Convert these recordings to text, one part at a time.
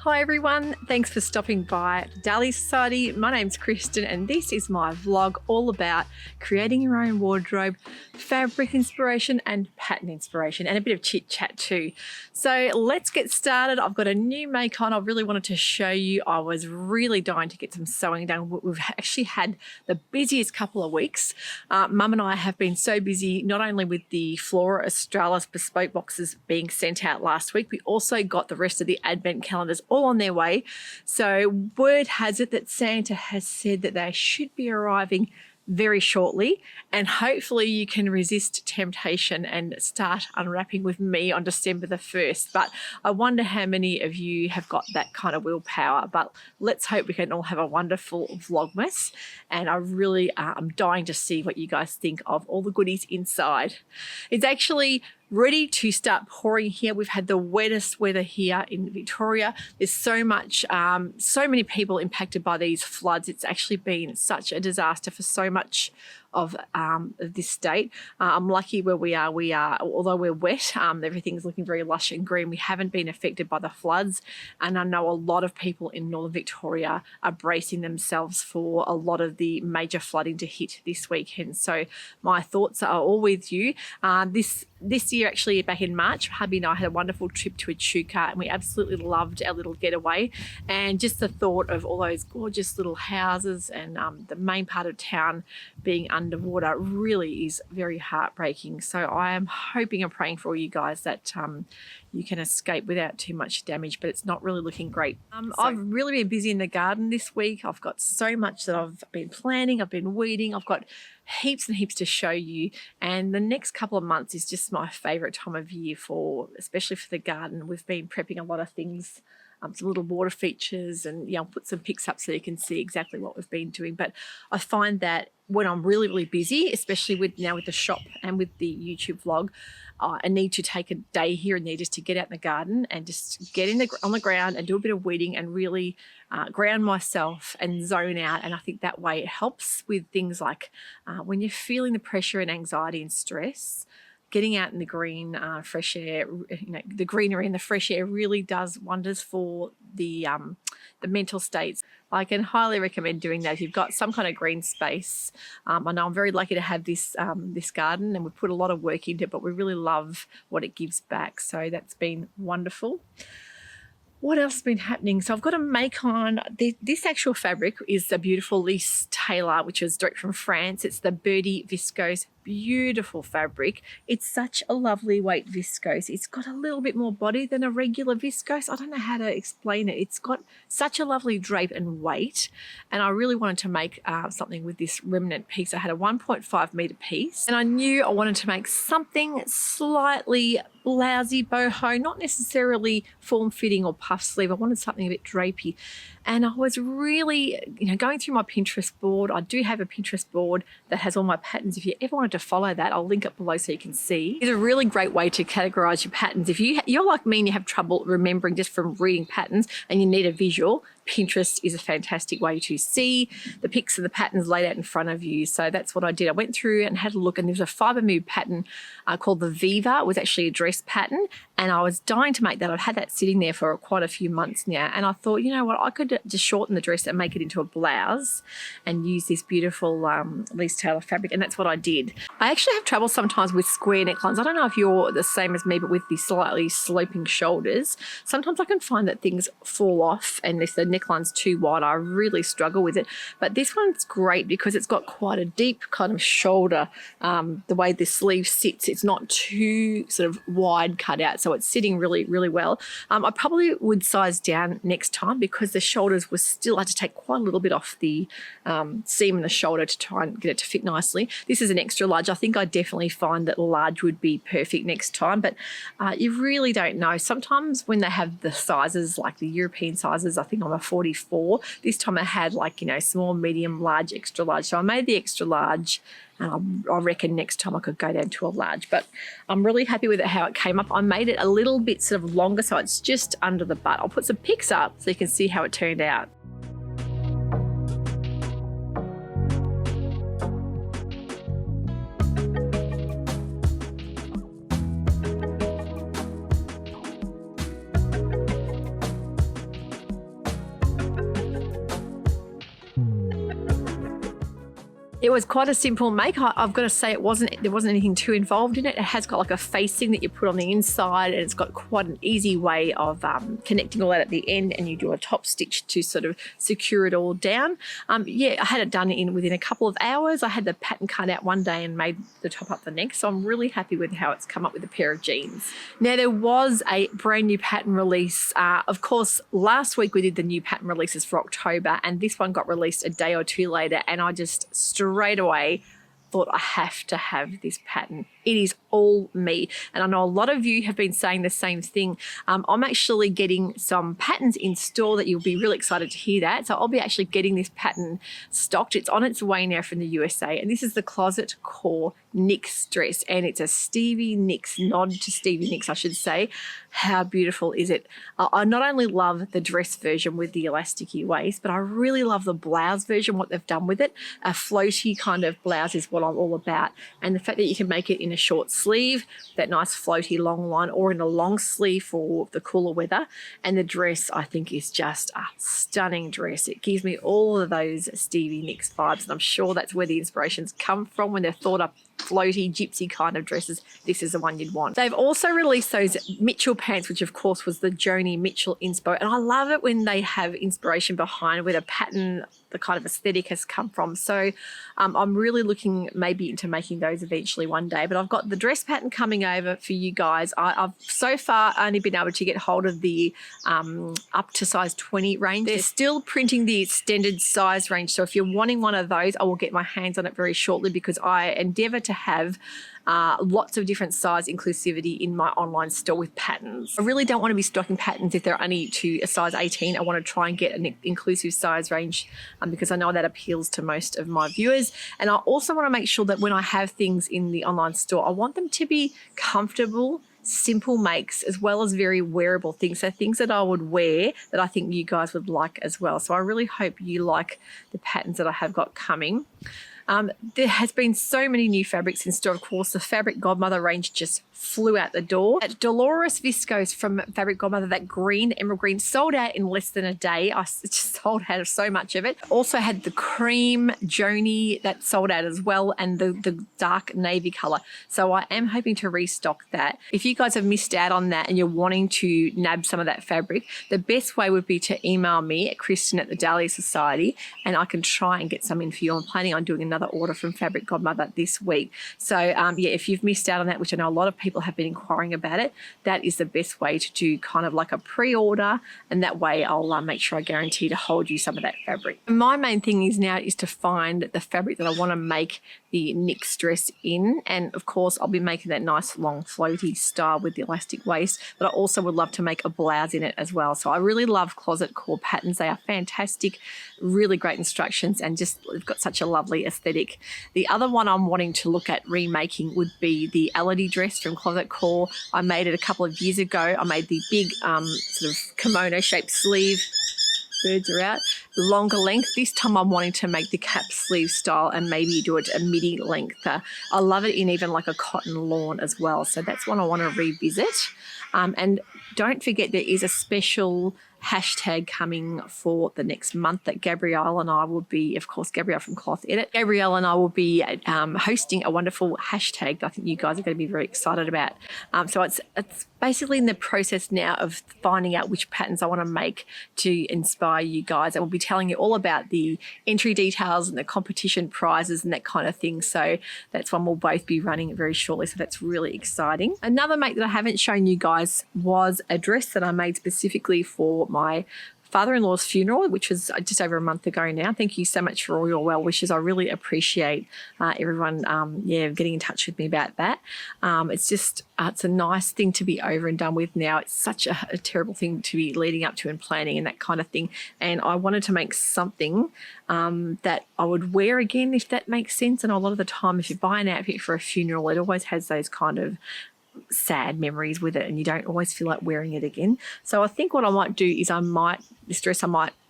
Hi everyone, thanks for stopping by Dahlia Sewciety. My name's Kristen and this is my vlog all about creating your own wardrobe, fabric inspiration and pattern inspiration, and a bit of chit chat too. So let's get started. I've got a new make on I really wanted to show you. I was really dying to get some sewing done. We've actually had the busiest couple of weeks. Mum and I have been so busy, not only with the Flora Australis bespoke boxes being sent out last week, we also got the rest of the advent calendars all on their way. So word has it that Santa has said that they should be arriving very shortly, and hopefully you can resist temptation and start unwrapping with me on December the 1st. But I wonder how many of you have got that kind of willpower. But let's hope we can all have a wonderful Vlogmas, and I really am dying to see what you guys think of all the goodies inside. It's actually ready to start pouring here. We've had the wettest weather here in Victoria. There's so many people impacted by these floods. It's actually been such a disaster for so much of this state. I'm lucky where we are, although we're wet, everything's looking very lush and green. We haven't been affected by the floods, and I know a lot of people in Northern Victoria are bracing themselves for a lot of the major flooding to hit this weekend. So my thoughts are all with you. This year, actually, back in March, hubby and I had a wonderful trip to Echuca, and we absolutely loved our little getaway. And just the thought of all those gorgeous little houses and the main part of town being underwater really is very heartbreaking. So I am hoping and praying for you guys that you can escape without too much damage, but it's not really looking great. I've really been busy in the garden this week. I've got so much that I've been planting, I've been weeding, I've got heaps and heaps to show you, and the next couple of months is just my favorite time of year especially for the garden. We've been prepping a lot of things, some little water features, and I'll put some pics up so you can see exactly what we've been doing. But I find that when I'm really busy, especially with the shop and with the YouTube vlog, I need to take a day here and there just to get out in the garden and just get on the ground and do a bit of weeding and really ground myself and zone out. And I think that way it helps with things like when you're feeling the pressure and anxiety and stress, getting out in the green, fresh air, the greenery and the fresh air really does wonders for the mental states. I can highly recommend doing that if you've got some kind of green space. I know I'm very lucky to have this garden, and we've put a lot of work into it, but we really love what it gives back. So that's been wonderful. What else has been happening? So I've got a make on. This actual fabric is the beautiful Lise Taylor, which is direct from France. It's the Birdie Viscose. Beautiful fabric. It's such a lovely weight viscose. It's got a little bit more body than a regular viscose. I don't know how to explain it. It's got such a lovely drape and weight, and I really wanted to make something with this remnant piece. I had a 1.5 meter piece, and I knew I wanted to make something slightly blousey, boho, not necessarily form-fitting or puff sleeve. I wanted something a bit drapey. And I was really, going through my Pinterest board. I do have a Pinterest board that has all my patterns. If you ever wanted to follow that, I'll link it below so you can see. It's a really great way to categorize your patterns. If you're like me and you have trouble remembering just from reading patterns and you need a visual, Pinterest is a fantastic way to see the pics and the patterns laid out in front of you. So that's what I did. I went through and had a look, and there was a fibre move pattern called the Viva. It was actually a dress pattern, and I was dying to make that. I've had that sitting there for quite a few months now, and I thought, you know what, I could just shorten the dress and make it into a blouse and use this beautiful Lise Taylor fabric, and that's what I did. I actually have trouble sometimes with square necklines. I don't know if you're the same as me, but with the slightly sloping shoulders, sometimes I can find that things fall off, and if the neckline's too wide, I really struggle with it. But this one's great because it's got quite a deep kind of shoulder. The way the sleeve sits, it's not too sort of wide cut out, so it's sitting really well. I probably would size down next time because the shoulders were still, I had to take quite a little bit off the seam in the shoulder to try and get it to fit nicely. This is an extra large. I think I definitely find that large would be perfect next time, but you really don't know. Sometimes when they have the sizes, like the European sizes, I think I'm a 44. This time I had small, medium, large, extra large. So I made the extra large, and I reckon next time I could go down to a large. But I'm really happy with how it came up. I made it a little bit sort of longer, so it's just under the butt. I'll put some pics up so you can see how it turned out. It was quite a simple make. I've got to say there wasn't anything too involved in it. It has got like a facing that you put on the inside, and it's got quite an easy way of connecting all that at the end, and you do a top stitch to sort of secure it all down. Yeah, I had it done within a couple of hours. I had the pattern cut out one day and made the top up the next, so I'm really happy with how it's come up with a pair of jeans. Now, there was a brand new pattern release. Of course, last week we did the new pattern releases for October, and this one got released a day or two later, and I just straight away thought I have to have this pattern. It is all me. And I know a lot of you have been saying the same thing. I'm actually getting some patterns in store that you'll be really excited to hear that. So I'll be actually getting this pattern stocked. It's on its way now from the USA. And this is the Closet Core Nicks dress. And it's a Stevie Nicks, nod to Stevie Nicks, I should say. How beautiful is it? I not only love the dress version with the elasticy waist, but I really love the blouse version, what they've done with it. A floaty kind of blouse is what I'm all about. And the fact that you can make it in a short sleeve, that nice floaty long line, or in a long sleeve for the cooler weather. And the dress, I think, is just a stunning dress. It gives me all of those Stevie Nicks vibes, and I'm sure that's where the inspirations come from when they're thought up floaty, gypsy kind of dresses. This is the one you'd want. They've also released those Mitchell pants, which of course was the Joni Mitchell inspo, and I love it when they have inspiration behind where the pattern, the kind of aesthetic has come from. So I'm really looking maybe into making those eventually one day, but I've got the dress pattern coming over for you guys. I've so far only been able to get hold of the up to size 20 range. They're still printing the extended size range, so if you're wanting one of those, I will get my hands on it very shortly, because I endeavour to have lots of different size inclusivity in my online store with patterns. I really don't want to be stocking patterns if they're only to a size 18. I want to try and get an inclusive size range because I know that appeals to most of my viewers. And I also want to make sure that when I have things in the online store, I want them to be comfortable, simple makes, as well as very wearable things. So things that I would wear that I think you guys would like as well. So I really hope you like the patterns that I have got coming. There has been so many new fabrics in store. Of course, the Fabric Godmother range just flew out the door. That Dolores Viscose from Fabric Godmother, that green, emerald green, sold out in less than a day. I just sold out of so much of it. Also had the cream Joni that sold out as well, and the dark navy color. So I am hoping to restock that. If you guys have missed out on that and you're wanting to nab some of that fabric, the best way would be to email me at Kristen at the Dahlia Sewciety, and I can try and get some in for you. I'm planning on doing another order from Fabric Godmother this week. So yeah, if you've missed out on that, which I know a lot of people have been inquiring about it, that is the best way to do kind of like a pre-order, and that way I'll make sure I guarantee to hold you some of that fabric. My main thing is now is to find the fabric that I want to make the Nicks dress in, and of course I'll be making that nice long floaty style with the elastic waist, but I also would love to make a blouse in it as well. So I really love Closet Core patterns. They are fantastic, really great instructions, and just they've got such a lovely aesthetic. The other one I'm wanting to look at remaking would be the Elodie dress from Closet Core. I made it a couple of years ago. I made the big sort of kimono shaped sleeve. Birds are out. Longer length. This time I'm wanting to make the cap sleeve style and maybe do it a midi length. I love it in even like a cotton lawn as well. So that's one I want to revisit. And don't forget there is a special hashtag coming for the next month that Gabrielle and I will be, of course, Gabrielle from Cloth Edit. Gabrielle and I will be hosting a wonderful hashtag that I think you guys are going to be very excited about. So it's basically in the process now of finding out which patterns I want to make to inspire you guys. And we'll be telling you all about the entry details and the competition prizes and that kind of thing. So that's one we'll both be running very shortly. So that's really exciting. Another make that I haven't shown you guys was a dress that I made specifically for my father-in-law's funeral, which was just over a month ago now. Thank you so much for all your well wishes. I really appreciate everyone getting in touch with me about that. It's just it's a nice thing to be over and done with now. It's such a terrible thing to be leading up to and planning and that kind of thing. And I wanted to make something that I would wear again, if that makes sense. And a lot of the time, if you buy an outfit for a funeral, it always has those kind of sad memories with it, and you don't always feel like wearing it again. So I think what I might do is I might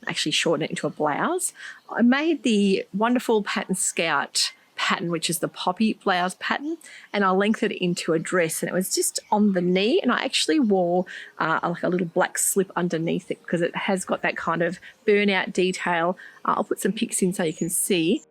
actually shorten it into a blouse. I made the wonderful Pattern Scout pattern, which is the poppy blouse pattern, and I lengthened it into a dress, and it was just on the knee, and I actually wore like a little black slip underneath it because it has got that kind of burnout detail. I'll put some pics in so you can see.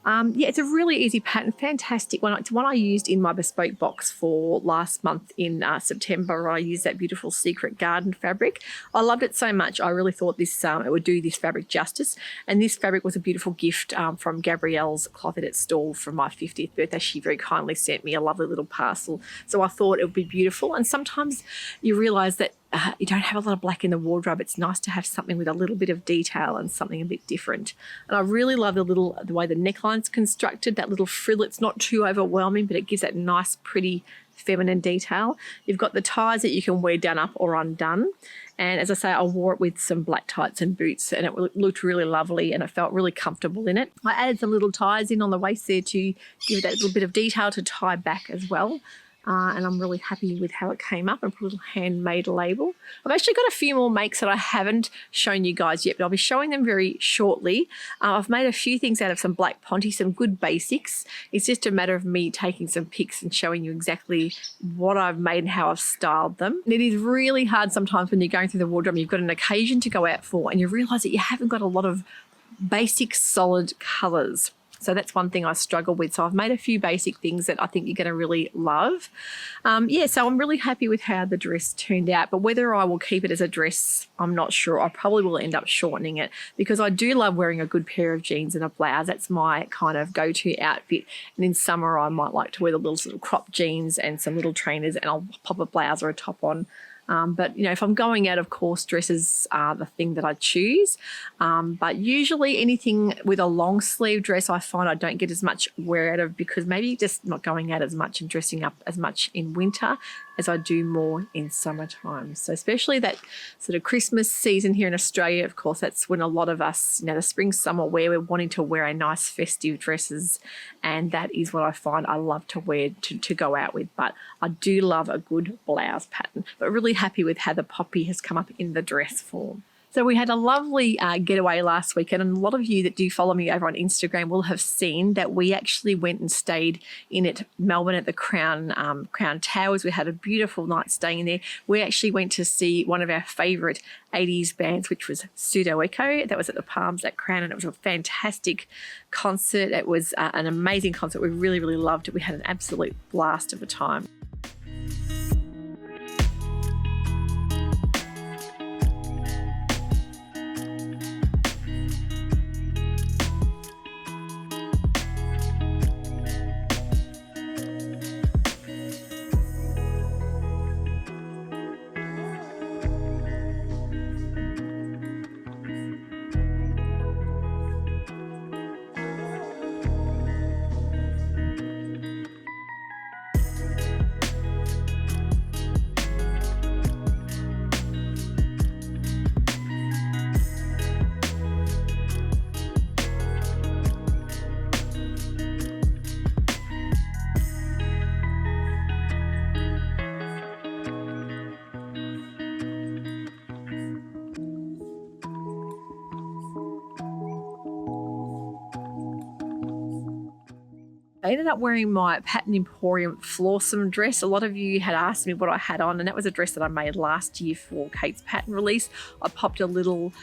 Yeah, it's a really easy pattern, fantastic one. It's one I used in my bespoke box for last month in September. I used that beautiful Secret Garden fabric. I loved it so much. I really thought this it would do this fabric justice. And this fabric was a beautiful gift from Gabrielle's Cloth Edit store for my 50th birthday. She very kindly sent me a lovely little parcel. So I thought it would be beautiful. And sometimes you realise that you don't have a lot of black in the wardrobe. It's nice to have something with a little bit of detail and something a bit different. And I really love the way the neckline's constructed, that little frill. It's not too overwhelming, but it gives that nice, pretty, feminine detail. You've got the ties that you can wear done up or undone. And as I say, I wore it with some black tights and boots, and it looked really lovely and it felt really comfortable in it. I added some little ties in on the waist there to give it that little bit of detail to tie back as well. And I'm really happy with how it came up, and put a little handmade label. I've actually got a few more makes that I haven't shown you guys yet, but I'll be showing them very shortly. I've made a few things out of some black ponte, some good basics. It's just a matter of me taking some pics and showing you exactly what I've made and how I've styled them. And it is really hard sometimes when you're going through the wardrobe and you've got an occasion to go out for and you realise that you haven't got a lot of basic solid colours. So that's one thing I struggle with. So I've made a few basic things that I think you're going to really love. Yeah, so I'm really happy with how the dress turned out. But whether I will keep it as a dress, I'm not sure. I probably will end up shortening it because I do love wearing a good pair of jeans and a blouse. That's my kind of go-to outfit. And in summer, I might like to wear the little sort of crop jeans and some little trainers, and I'll pop a blouse or a top on. But, you know, if I'm going out, of course, dresses are the thing that I choose. But usually anything with a long sleeve dress, I find I don't get as much wear out of because maybe just not going out as much and dressing up as much in winter as I do more in summertime. So especially that sort of Christmas season here in Australia, of course, that's when a lot of us, you know, the spring, summer wear, we're wanting to wear a nice festive dresses. And that is what I find I love to wear to go out with. But I do love a good blouse pattern, but really happy with how the poppy has come up in the dress form. So we had a lovely getaway last weekend, and a lot of you that do follow me over on Instagram will have seen that we actually went and stayed in at Melbourne at the Crown Towers. We had a beautiful night staying there. We actually went to see one of our favourite 80s bands, which was Pseudo Echo. That was at the Palms at Crown, and it was a fantastic concert. It was an amazing concert. We really, really loved it. We had an absolute blast of a time. I ended up wearing my Pattern Emporium Flawsome dress. A lot of you had asked me what I had on, and that was a dress that I made last year for Kate's pattern release. I popped a little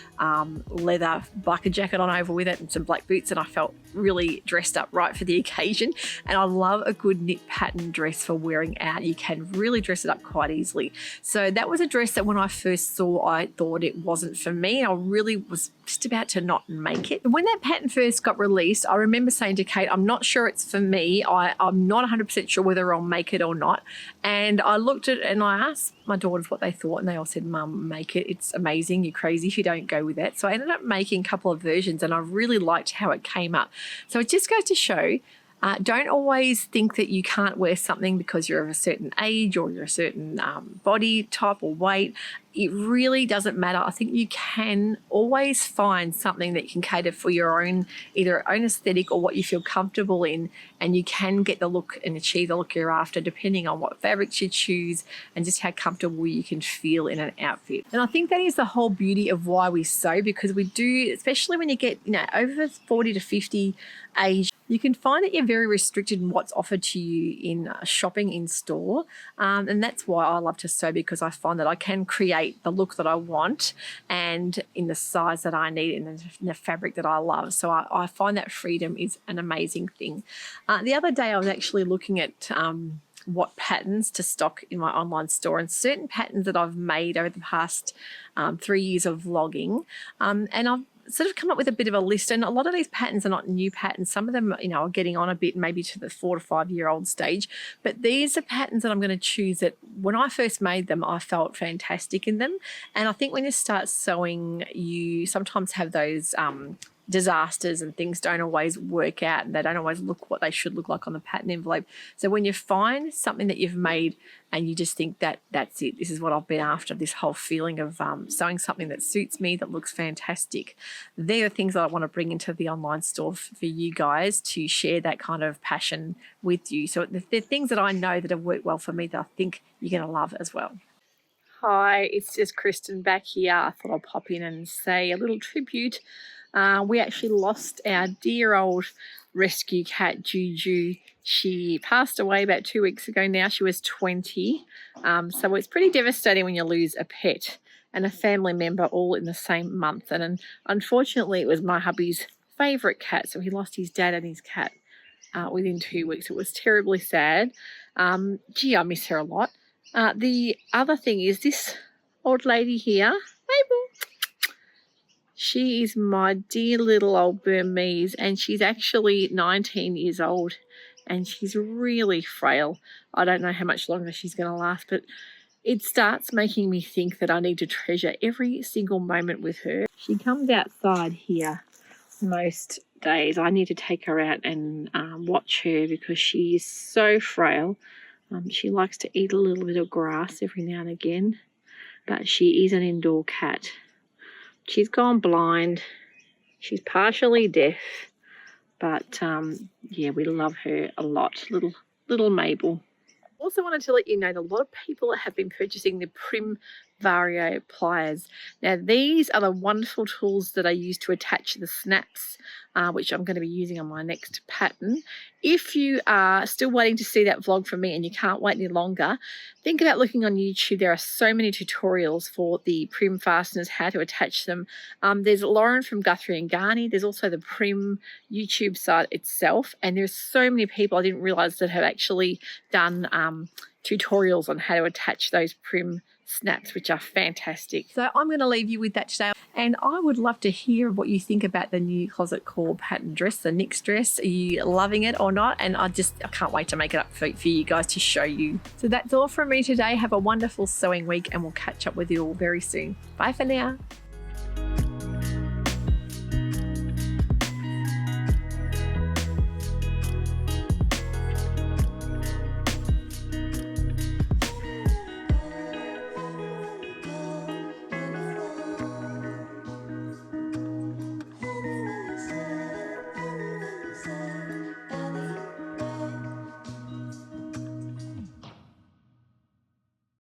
leather biker jacket on over with it and some black boots, and I felt really dressed up right for the occasion. And I love a good knit pattern dress for wearing out. You can really dress it up quite easily. So that was a dress that when I first saw, I thought it wasn't for me. I really was just about to not make it. And when that pattern first got released, I remember saying to Kate, I'm not sure it's for me. I'm not 100% sure whether I'll make it or not. And I looked at it and I asked my daughters what they thought, and they all said, Mum, make it. It's amazing. You're crazy if you don't go with that. So I ended up making a couple of versions, and I really liked how it came up. So it just goes to show, don't always think that you can't wear something because you're of a certain age or you're a certain body type or weight. It really doesn't matter. I think you can always find something that can cater for your own, either own aesthetic or what you feel comfortable in, and you can get the look and achieve the look you're after depending on what fabrics you choose and just how comfortable you can feel in an outfit. And I think that is the whole beauty of why we sew, because we do, especially when you get, you know, over 40 to 50 age, you can find that you're very restricted in what's offered to you in shopping in store. And that's why I love to sew, because I find that I can create create the look that I want and in the size that I need and in the fabric that I love. So I find that freedom is an amazing thing. The other day I was actually looking at what patterns to stock in my online store, and certain patterns that I've made over the past 3 years of vlogging, and I've sort of come up with a bit of a list. And a lot of these patterns are not new patterns. Some of them, you know, are getting on a bit, maybe to the 4 to 5 year old stage. But these are patterns that I'm going to choose that when I first made them, I felt fantastic in them. And I think when you start sewing, you sometimes have those disasters and things don't always work out and they don't always look what they should look like on the pattern envelope. So when you find something that you've made and you just think that that's it, this is what I've been after, this whole feeling of sewing something that suits me, that looks fantastic, they're the things that I want to bring into the online store for you guys to share that kind of passion with you. So they're things that I know that have worked well for me that I think you're going to love as well. Hi, it's just Kristen back here. I thought I'd pop in and say a little tribute. We actually lost our dear old rescue cat, Juju. She passed away about 2 weeks ago now. She was 20. So it's pretty devastating when you lose a pet and a family member all in the same month. And unfortunately, it was my hubby's favourite cat. So he lost his dad and his cat within 2 weeks. It was terribly sad. Gee, I miss her a lot. The other thing is this old lady here, Mabel. She is my dear little old Burmese, and she's actually 19 years old and she's really frail. I don't know how much longer she's going to last, but it starts making me think that I need to treasure every single moment with her. She comes outside here most days. I need to take her out and watch her because she is so frail. She likes to eat a little bit of grass every now and again, but she is an indoor cat. She's gone blind. She's partially deaf, but yeah, we love her a lot. Little Mabel. Also wanted to let you know that a lot of people have been purchasing the Prim Vario pliers. Now these are the wonderful tools that I use to attach the snaps, which I'm going to be using on my next pattern. If you are still waiting to see that vlog from me and you can't wait any longer, think about looking on YouTube. There are so many tutorials for the Prim fasteners, how to attach them. There's Lauren from Guthrie and Garney. There's also the Prim YouTube site itself, and there's so many people I didn't realize that have actually done tutorials on how to attach those Prim snaps, which are fantastic. So I'm going to leave you with that today, and I would love to hear what you think about the new closet core pattern dress, the Nick's dress. Are you loving it or not? And I can't wait to make it up for you guys to show you. So that's all from me today. Have a wonderful sewing week and we'll catch up with you all very soon. Bye for now.